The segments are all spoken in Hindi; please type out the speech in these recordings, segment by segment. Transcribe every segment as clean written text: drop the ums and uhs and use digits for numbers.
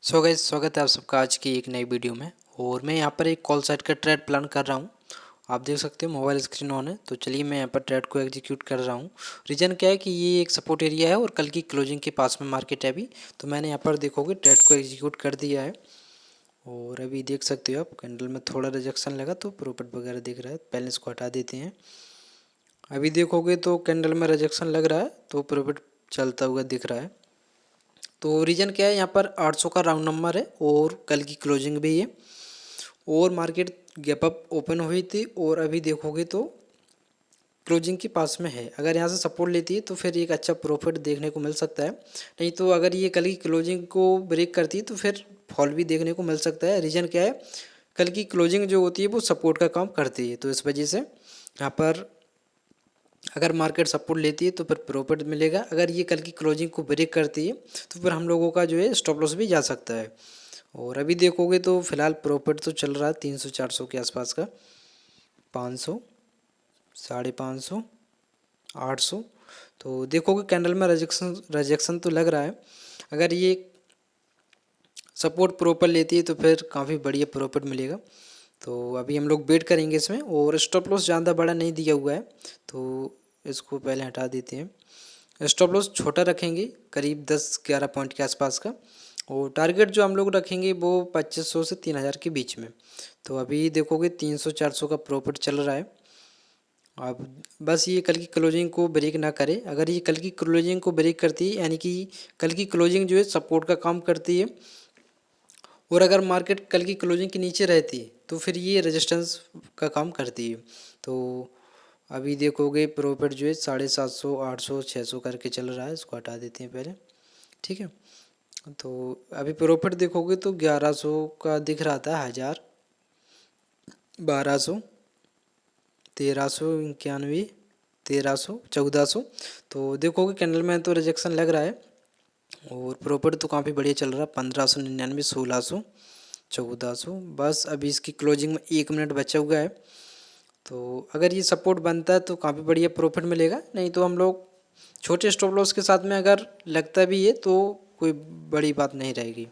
सो गाइस, स्वागत है आप सबका आज की एक नई वीडियो में। और मैं यहाँ पर एक कॉल साइट का ट्रेड प्लान कर रहा हूँ। आप देख सकते हो मोबाइल स्क्रीन ऑन है, तो चलिए मैं यहाँ पर ट्रेड को एग्जीक्यूट कर रहा हूँ। रीजन क्या है कि ये एक सपोर्ट एरिया है और कल की क्लोजिंग के पास में मार्केट है अभी। तो मैंने यहाँ पर देखोगे ट्रेड को एग्जीक्यूट कर दिया है। और अभी देख सकते हो आप कैंडल में थोड़ा रिजेक्शन लगा तो प्रॉफिट वगैरह दिख रहा है। पहले इसको हटा देते हैं। अभी देखोगे तो कैंडल में रिजेक्शन लग रहा है तो प्रॉफिट चलता हुआ दिख रहा है। तो रीजन क्या है, यहाँ पर 800 का राउंड नंबर है और कल की क्लोजिंग भी है और मार्केट गैप अप ओपन हुई थी और अभी देखोगे तो क्लोजिंग के पास में है। अगर यहाँ से सपोर्ट लेती है तो फिर एक अच्छा प्रॉफिट देखने को मिल सकता है, नहीं तो अगर ये कल की क्लोजिंग को ब्रेक करती है तो फिर फॉल भी देखने को मिल सकता है। रीजन क्या है, कल की क्लोजिंग जो होती है वो सपोर्ट का काम करती है, तो इस वजह से यहाँ पर अगर मार्केट सपोर्ट लेती है तो फिर प्रॉफिट मिलेगा। अगर ये कल की क्लोजिंग को ब्रेक करती है तो फिर हम लोगों का जो है स्टॉप लॉस भी जा सकता है। और अभी देखोगे तो फिलहाल प्रॉफिट तो चल रहा है 300-400 के आसपास का, 500, 550, 800। तो देखोगे कैंडल में रिजेक्शन तो लग रहा है। अगर ये सपोर्ट प्रॉपर लेती है तो फिर काफ़ी बढ़िया प्रॉफिट मिलेगा। तो अभी हम लोग वेट करेंगे इसमें। और स्टॉप लॉस ज़्यादा बड़ा नहीं दिया हुआ है तो इसको पहले हटा देते हैं। स्टॉप लॉस छोटा रखेंगे, करीब 10-11 पॉइंट के आसपास का। और टारगेट जो हम लोग रखेंगे वो 2500 से 3000 के बीच में। तो अभी देखोगे 300-400 का प्रॉफिट चल रहा है। अब बस ये कल की क्लोजिंग को ब्रेक ना करे। अगर ये कल की क्लोजिंग को ब्रेक करती है, यानी कि कल की क्लोजिंग जो है सपोर्ट का काम करती है, और अगर मार्केट कल की क्लोजिंग के नीचे रहती है तो फिर ये रेजिस्टेंस का काम करती है। तो अभी देखोगे प्रॉफिट जो है 750, 800, 600 करके चल रहा है। इसको हटा देते हैं पहले, ठीक है। तो अभी प्रॉफिट देखोगे तो 1100 का दिख रहा था, 1000, 1200, 1391, 1300, 1400। तो देखोगे कैंडल में तो रिजेक्शन लग रहा है और प्रॉफिट तो काफ़ी बढ़िया चल रहा है, 1599, 1600, 1400। बस अभी इसकी क्लोजिंग में 1 मिनट बचा हुआ है। तो अगर ये सपोर्ट बनता है तो काफ़ी बढ़िया प्रॉफिट मिलेगा, नहीं तो हम लोग छोटे स्टॉप लॉस के साथ में अगर लगता भी है तो कोई बड़ी बात नहीं रहेगी।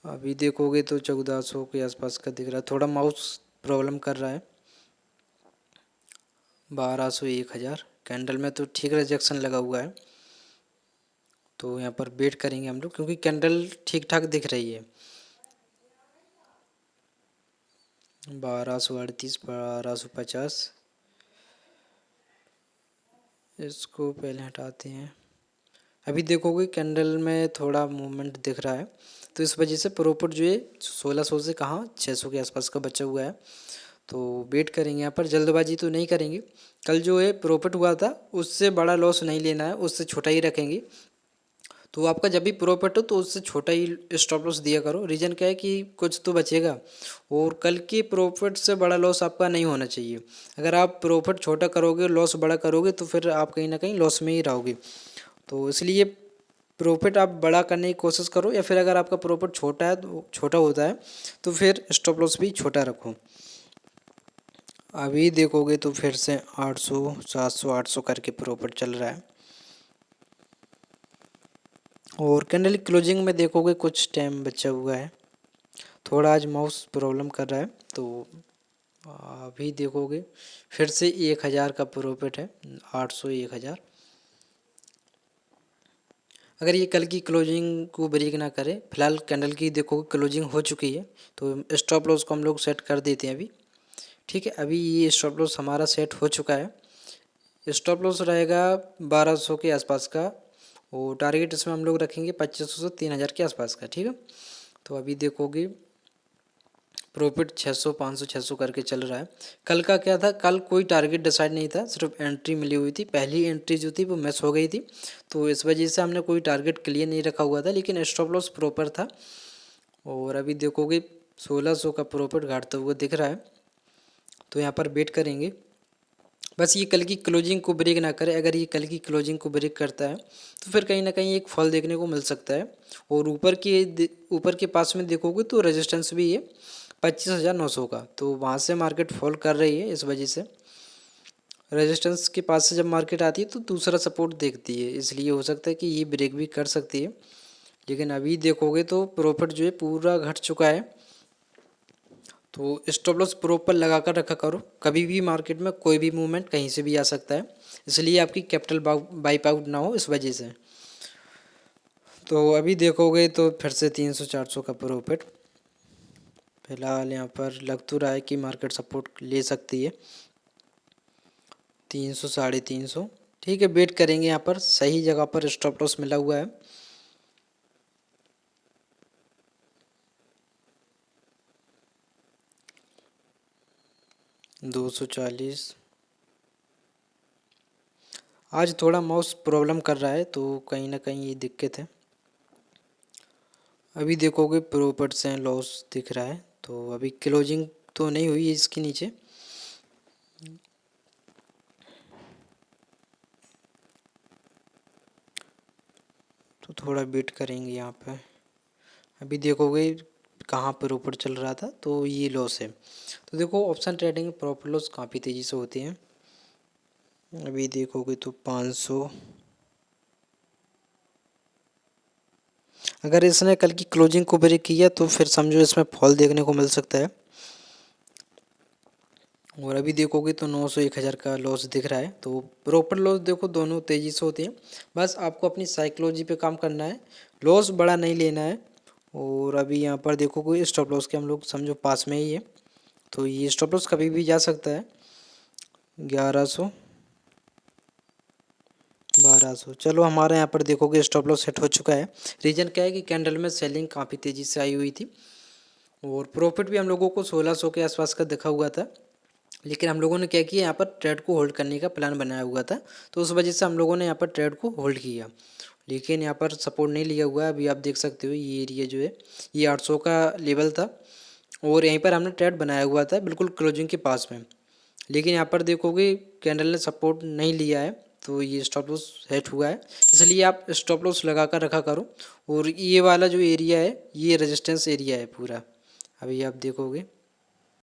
अभी देखोगे तो 1400 के आसपास का दिख रहा है, थोड़ा माउस प्रॉब्लम कर रहा है। 1200, 1000 कैंडल में तो ठीक रिजेक्शन लगा हुआ है। तो यहाँ पर वेट करेंगे हम लोग क्योंकि कैंडल ठीक ठाक दिख रही है। 1238, 1250, इसको पहले हटाते हैं। अभी देखोगे कैंडल में थोड़ा मूवमेंट दिख रहा है तो इस वजह से प्रॉफिट जो है 1600 से कहाँ 600 के आसपास का बचा हुआ है। तो वेट करेंगे यहाँ पर, जल्दबाजी तो नहीं करेंगे। कल जो है प्रॉफिट हुआ था उससे बड़ा लॉस नहीं लेना है, उससे छोटा ही रखेंगे। तो आपका जब भी प्रॉफिट हो तो उससे छोटा ही स्टॉप लॉस दिया करो। रीज़न क्या है कि कुछ तो बचेगा और कल के प्रॉफिट से बड़ा लॉस आपका नहीं होना चाहिए। अगर आप प्रॉफिट छोटा करोगे, लॉस बड़ा करोगे तो फिर आप कहीं ना कहीं लॉस में ही रहोगे। तो इसलिए प्रॉफिट आप बड़ा करने की कोशिश करो, या फिर अगर आपका प्रॉफिट छोटा है तो छोटा होता है तो फिर स्टॉप लॉस भी छोटा रखो। अभी देखोगे तो फिर से 800, 700, 800 करके प्रॉफिट चल रहा है। और कैंडल क्लोजिंग में देखोगे कुछ टाइम बचा हुआ है, थोड़ा आज माउस प्रॉब्लम कर रहा है। तो अभी देखोगे फिर से 1000 का प्रॉफिट है, 800, 1000। अगर ये कल की क्लोजिंग को ब्रेक ना करे, फिलहाल कैंडल की देखोगे क्लोजिंग हो चुकी है तो स्टॉप लॉस को हम लोग सेट कर देते हैं अभी, ठीक है। अभी ये स्टॉप लॉस हमारा सेट हो चुका है। स्टॉप लॉस रहेगा 1200 के आसपास का और टारगेट इसमें हम लोग रखेंगे 2500 से 3000 के आसपास का, ठीक है। तो अभी देखोगे प्रॉफिट 600, 500, 600 करके चल रहा है। कल का क्या था, कल कोई टारगेट डिसाइड नहीं था, सिर्फ एंट्री मिली हुई थी। पहली एंट्री जो थी वो मिस हो गई थी तो इस वजह से हमने कोई टारगेट क्लियर नहीं रखा हुआ था, लेकिन स्टॉप लॉस प्रॉपर था। और अभी देखोगे 1600 का प्रॉफिट घाटता हुआ दिख रहा है। तो यहाँ पर वेट करेंगे, बस ये कल की क्लोजिंग को ब्रेक ना करे। अगर ये कल की क्लोजिंग को ब्रेक करता है तो फिर कहीं ना कहीं एक फॉल देखने को मिल सकता है। और ऊपर के पास में देखोगे तो रेजिस्टेंस भी है 25,900 का, तो वहाँ से मार्केट फॉल कर रही है। इस वजह से रेजिस्टेंस के पास से जब मार्केट आती है तो दूसरा सपोर्ट देखती है, इसलिए हो सकता है कि ये ब्रेक भी कर सकती है, लेकिन अभी देखोगे तो प्रॉफिट जो है पूरा घट चुका है। तो स्टॉप लॉस प्रॉपर लगा कर रखा करो, कभी भी मार्केट में कोई भी मूवमेंट कहीं से भी आ सकता है, इसलिए आपकी कैपिटल वाइप आउट ना हो इस वजह से। तो अभी देखोगे तो फिर से 300-400 का प्रॉफिट फिलहाल यहाँ पर लग तो रहा है कि मार्केट सपोर्ट ले सकती है 300 350। ठीक है, वेट करेंगे, यहाँ पर सही जगह पर स्टॉप लॉस मिला हुआ है। $240 आज थोड़ा माउस प्रॉब्लम कर रहा है, तो कहीं ना कहीं ये दिक्कत है। अभी देखोगे प्रॉफिट्स हैं, लॉस दिख रहा है, तो अभी क्लोजिंग तो नहीं हुई है इसके नीचे। तो थोड़ा वेट करेंगे यहाँ पे। अभी देखोगे कहाँ पर ऊपर चल रहा था, तो ये लॉस है। तो देखो ऑप्शन ट्रेडिंग में प्रॉफिट लॉस काफ़ी तेज़ी से होते हैं। अभी देखोगे तो 500, अगर इसने कल की क्लोजिंग को ब्रेक किया तो फिर समझो इसमें फॉल देखने को मिल सकता है। और अभी देखोगे तो 900 1000 का लॉस दिख रहा है। तो प्रॉपर लॉस देखो दोनों तेज़ी से होते हैं, बस आपको अपनी साइकोलॉजी पे काम करना है, लॉस बड़ा नहीं लेना है। और अभी यहाँ पर देखोगे स्टॉप लॉस के हम लोग समझो पास में ही है, तो ये स्टॉप लॉस कभी भी जा सकता है 1100 1200। चलो हमारे यहाँ पर देखोगे स्टॉप लॉस सेट हो चुका है। रीज़न क्या है कि कैंडल में सेलिंग काफ़ी तेज़ी से आई हुई थी, और प्रॉफिट भी हम लोगों को 1600 के आसपास का दिखा हुआ था। लेकिन हम लोगों ने क्या किया, यहाँ पर ट्रेड को होल्ड करने का प्लान बनाया हुआ था, तो उस वजह से हम लोगों ने यहाँ पर ट्रेड को होल्ड किया। लेकिन यहाँ पर सपोर्ट नहीं लिया हुआ है। अभी आप देख सकते हो ये एरिया जो है ये 800 का लेवल था, और यहीं पर हमने ट्रेड बनाया हुआ था बिल्कुल क्लोजिंग के पास में। लेकिन यहाँ पर देखोगे कैंडल ने सपोर्ट नहीं लिया है, तो ये स्टॉप लॉस सेट हुआ है, इसलिए आप स्टॉप लॉस लगा कर रखा करो। और ये वाला जो एरिया है ये रेजिस्टेंस एरिया है पूरा। अभी आप देखोगे